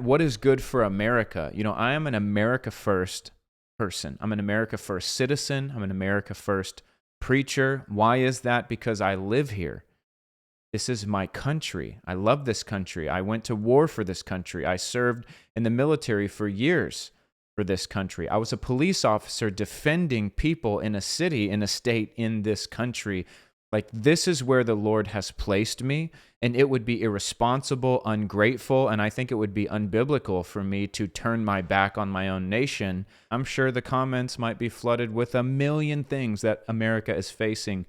What is good for America? I am an America first person. I'm an America first citizen. I'm an America first preacher. Why is that? Because I live here. This is my country. I love this country. I went to war for this country. I served in the military for years for this country. I was a police officer defending people in a city, in a state, in this country. Like, this is where the Lord has placed me, and it would be irresponsible, ungrateful, and I think it would be unbiblical for me to turn my back on my own nation. I'm sure the comments might be flooded with a million things that America is facing.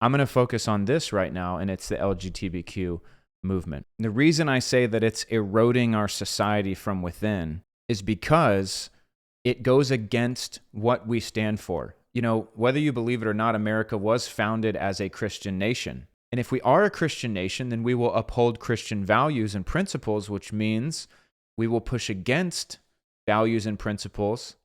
I'm going to focus on this right now, and it's the LGBTQ movement. The reason I say that it's eroding our society from within is because it goes against what we stand for. Whether you believe it or not, America was founded as a Christian nation. And if we are a Christian nation, then we will uphold Christian values and principles, which means we will push against values and principles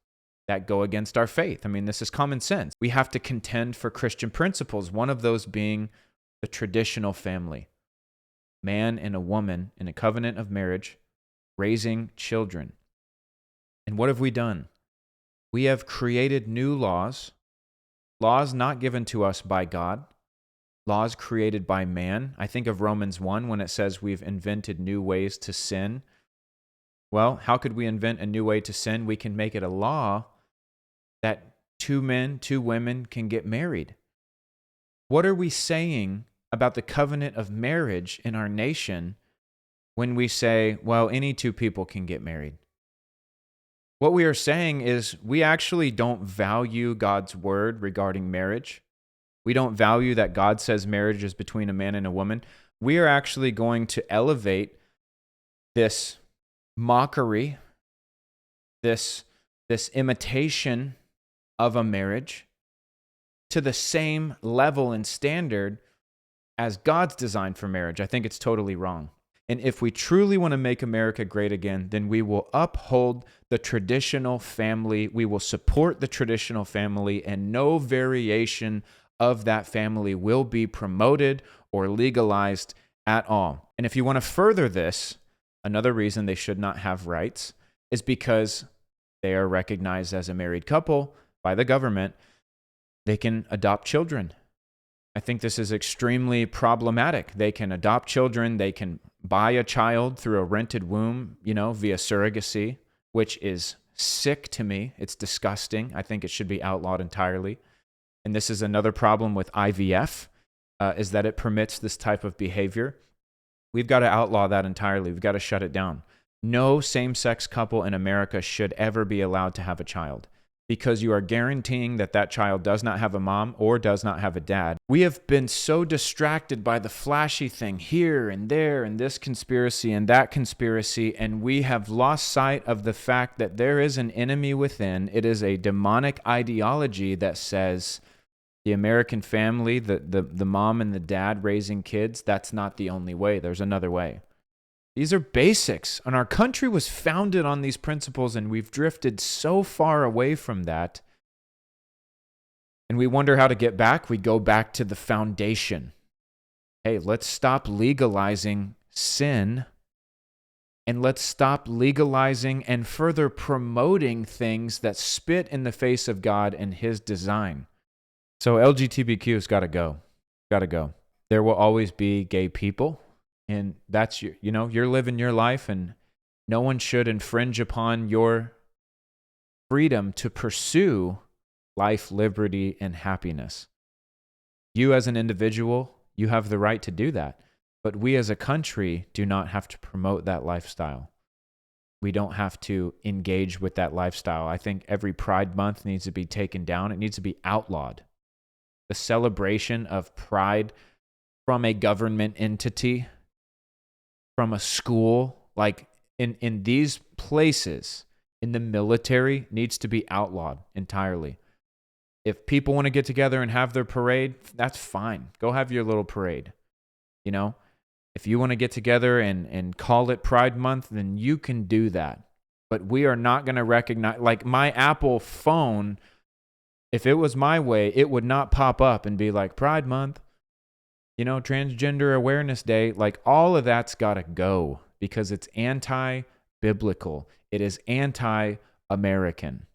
that go against our faith. I mean, this is common sense. We have to contend for Christian principles, one of those being the traditional family. Man and a woman in a covenant of marriage, raising children. And what have we done? We have created new laws not given to us by God, laws created by man. I think of Romans 1 when it says we've invented new ways to sin. Well, how could we invent a new way to sin? We can make it a law that 2 men, 2 women can get married. What are we saying about the covenant of marriage in our nation when we say, well, any 2 people can get married? What we are saying is we actually don't value God's word regarding marriage. We don't value that God says marriage is between a man and a woman. We are actually going to elevate this mockery, this imitation of a marriage to the same level and standard as God's design for marriage. I think it's totally wrong. And if we truly want to make America great again, then we will uphold the traditional family. We will support the traditional family, and no variation of that family will be promoted or legalized at all. And if you want to further this, another reason they should not have rights is because they are recognized as a married couple by the government. They can adopt children. I think this is extremely problematic. They can adopt children. They can buy a child through a rented womb, via surrogacy, which is sick to me. It's disgusting. I think it should be outlawed entirely. And this is another problem with IVF, is that it permits this type of behavior. We've got to outlaw that entirely. We've got to shut it down. No same-sex couple in America should ever be allowed to have a child, because you are guaranteeing that that child does not have a mom or does not have a dad. We have been so distracted by the flashy thing here and there and this conspiracy and that conspiracy, and we have lost sight of the fact that there is an enemy within. It is a demonic ideology that says the American family, the mom and the dad raising kids, that's not the only way. There's another way. These are basics, and our country was founded on these principles, and we've drifted so far away from that. And we wonder how to get back. We go back to the foundation. Hey, let's stop legalizing sin, and let's stop legalizing and further promoting things that spit in the face of God and His design. So LGBTQ's got to go. Got to go. There will always be gay people. And that's you're living your life, and no one should infringe upon your freedom to pursue life, liberty, and happiness. You as an individual, you have the right to do that. But we as a country do not have to promote that lifestyle. We don't have to engage with that lifestyle. I think every Pride Month needs to be taken down. It needs to be outlawed. The celebration of pride from a government entity, from a school, like in these places, in the military, needs to be outlawed entirely. If people want to get together and have their parade, that's fine. Go have your little parade. If you want to get together and call it Pride Month, then you can do that. But we are not going to recognize, like my Apple phone, if it was my way, it would not pop up and be like Pride Month. Transgender Awareness Day, like all of that's got to go because it's biblical. It is anti American.